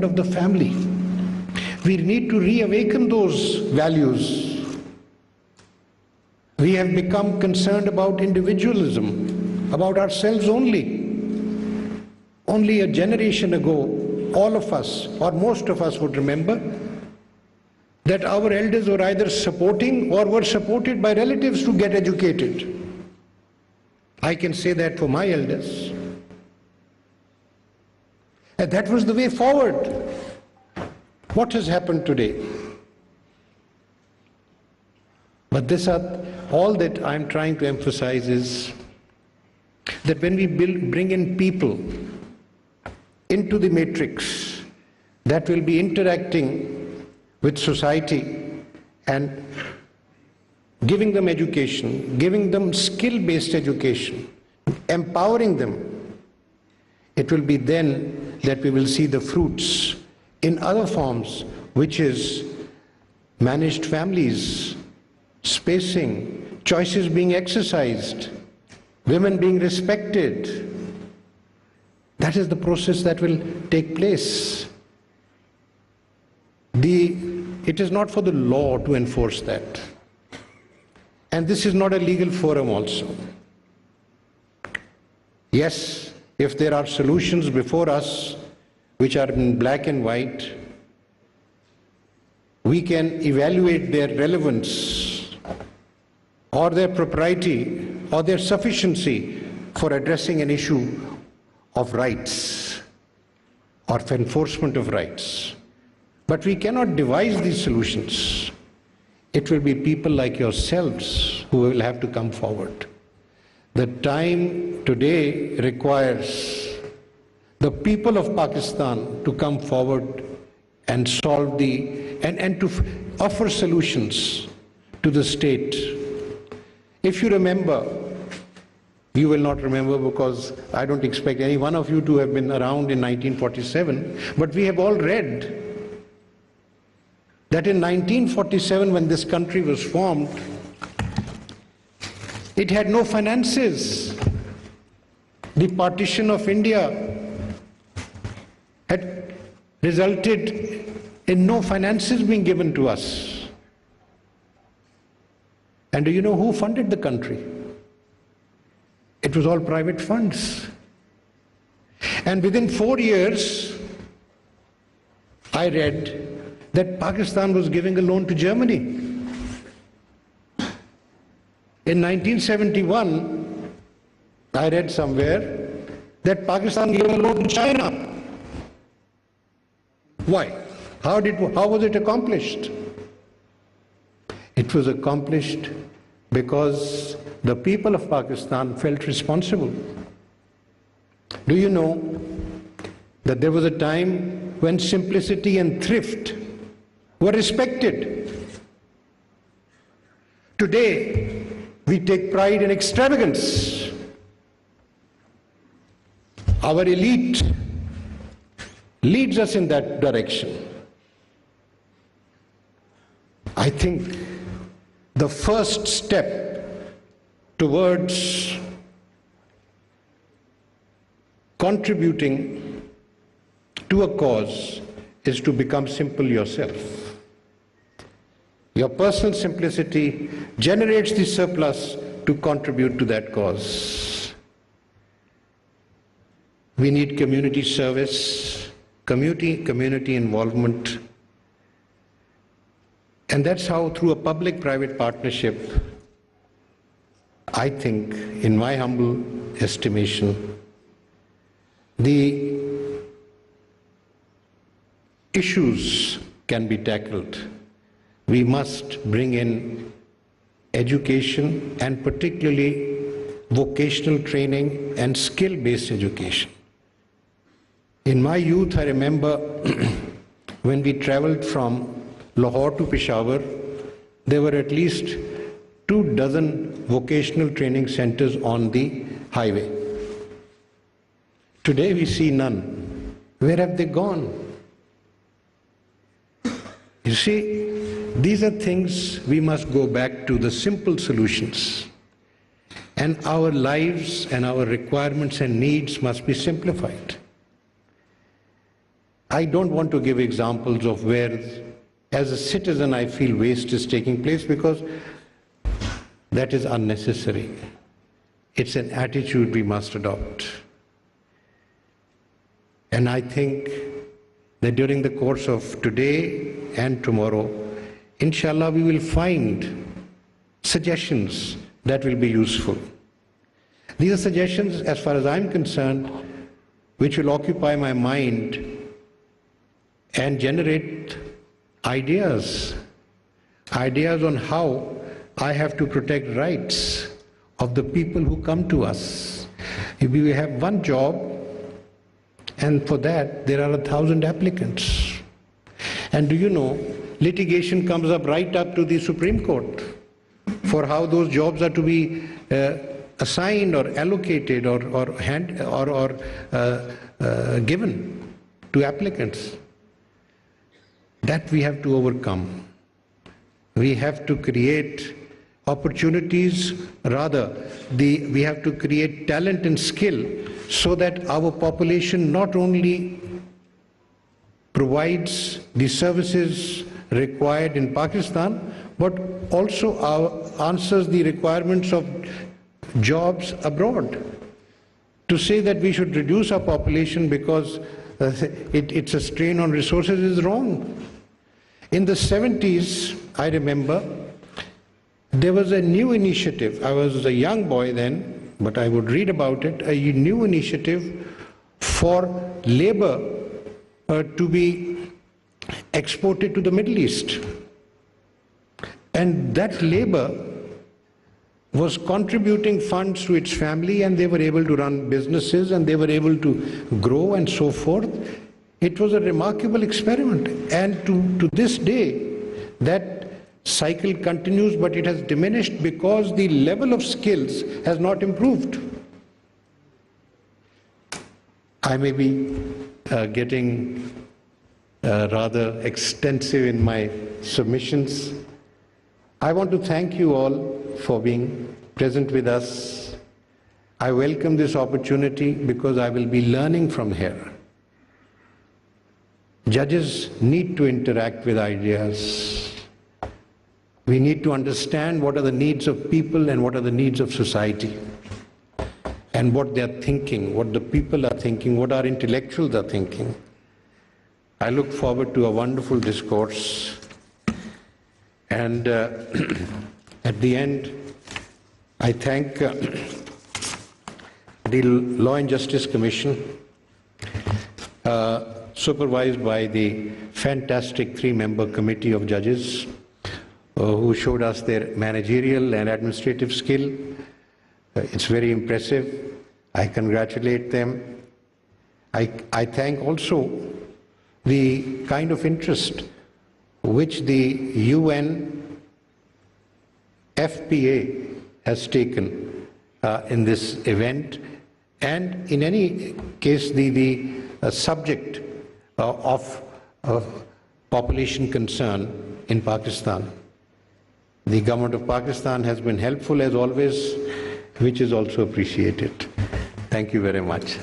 of the family. We need to reawaken those values. We have become concerned about individualism, about ourselves only. Only a generation ago, all of us, or most of us, would remember that our elders were either supporting or were supported by relatives to get educated. I can say that for my elders. And that was the way forward. What has happened today? But all that I'm trying to emphasize is that when we bring in people into the matrix that will be interacting with society and giving them education, giving them skill-based education, empowering them, it will be then that we will see the fruits in other forms, which is managed families, spacing, choices being exercised, women being respected. That is the process that will take place. It is not for the law to enforce that. And this is not a legal forum also. Yes, if there are solutions before us which are in black and white, we can evaluate their relevance or their propriety or their sufficiency for addressing an issue of rights or for enforcement of rights. But we cannot devise these solutions. It will be people like yourselves who will have to come forward. The time today requires the people of Pakistan to come forward and solve and to offer solutions to the state. If you remember, you will not remember because I don't expect any one of you to have been around in 1947, but we have all read that in 1947, when this country was formed, it had no finances. The partition of India had resulted in no finances being given to us. And do you know who funded the country? It was all private funds. And within 4 years, I read that Pakistan was giving a loan to Germany. In 1971, I read somewhere that Pakistan gave a loan to China. Why? How was it accomplished? It was accomplished because the people of Pakistan felt responsible. Do you know that there was a time when simplicity and thrift were respected? Today, we take pride in extravagance. Our elite leads us in that direction. I think the first step towards contributing to a cause is to become simple yourself. Your personal simplicity generates the surplus to contribute to that cause. We need community service, community involvement. And that's how, through a public-private partnership, I think, in my humble estimation, the issues can be tackled. We must bring in education, and particularly vocational training and skill-based education. In my youth, I remember when we traveled from Lahore to Peshawar, there were at least 24 vocational training centers on the highway. Today we see none. Where have they gone? You see, these are things we must go back to the simple solutions. And our lives and our requirements and needs must be simplified. I don't want to give examples of where, as a citizen, I feel waste is taking place, because that is unnecessary. It's an attitude we must adopt. And I think that during the course of today and tomorrow, inshallah, we will find suggestions that will be useful. These are suggestions, as far as I'm concerned, which will occupy my mind and generate ideas on how I have to protect rights of the people who come to us. If we have one job, and for that there are 1,000 applicants. And do you know, litigation comes up right up to the Supreme Court for how those jobs are to be assigned or allocated or given to applicants. That we have to overcome. We have to create opportunities, we have to create talent and skill so that our population not only provides the services required in Pakistan, but also answers the requirements of jobs abroad. To say that we should reduce our population because it's a strain on resources is wrong. In the 70s, I remember, there was a new initiative. I was a young boy then, but I would read about it, a new initiative for labor to be exported to the Middle East. And that labor was contributing funds to its family, and they were able to run businesses, and they were able to grow and so forth. It was a remarkable experiment, and to this day that cycle continues, but it has diminished because the level of skills has not improved. I may be getting rather extensive in my submissions. I want to thank you all for being present with us. I welcome this opportunity because I will be learning from here. Judges need to interact with ideas. We need to understand what are the needs of people and what are the needs of society, and what they are thinking, what the people are thinking, what our intellectuals are thinking. I look forward to a wonderful discourse. And at the end, I thank the Law and Justice Commission, supervised by the fantastic 3-member committee of judges who showed us their managerial and administrative skill. It's very impressive. I congratulate them. I thank also the kind of interest which the UN FPA has taken in this event, and in any case the subject of population concern in Pakistan. The government of Pakistan has been helpful as always, which is also appreciated. Thank you very much.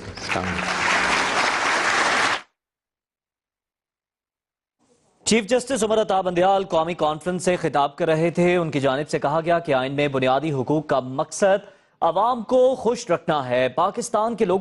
Chief justice Umar Ata Bandial कौमी conference से खिताब कर रहे थे। उनकी जानिब से कहा गया कि आइन में बुनियादी हुकूक का मकसद अवाम को खुश रखना है। पाकिस्तान के लोगों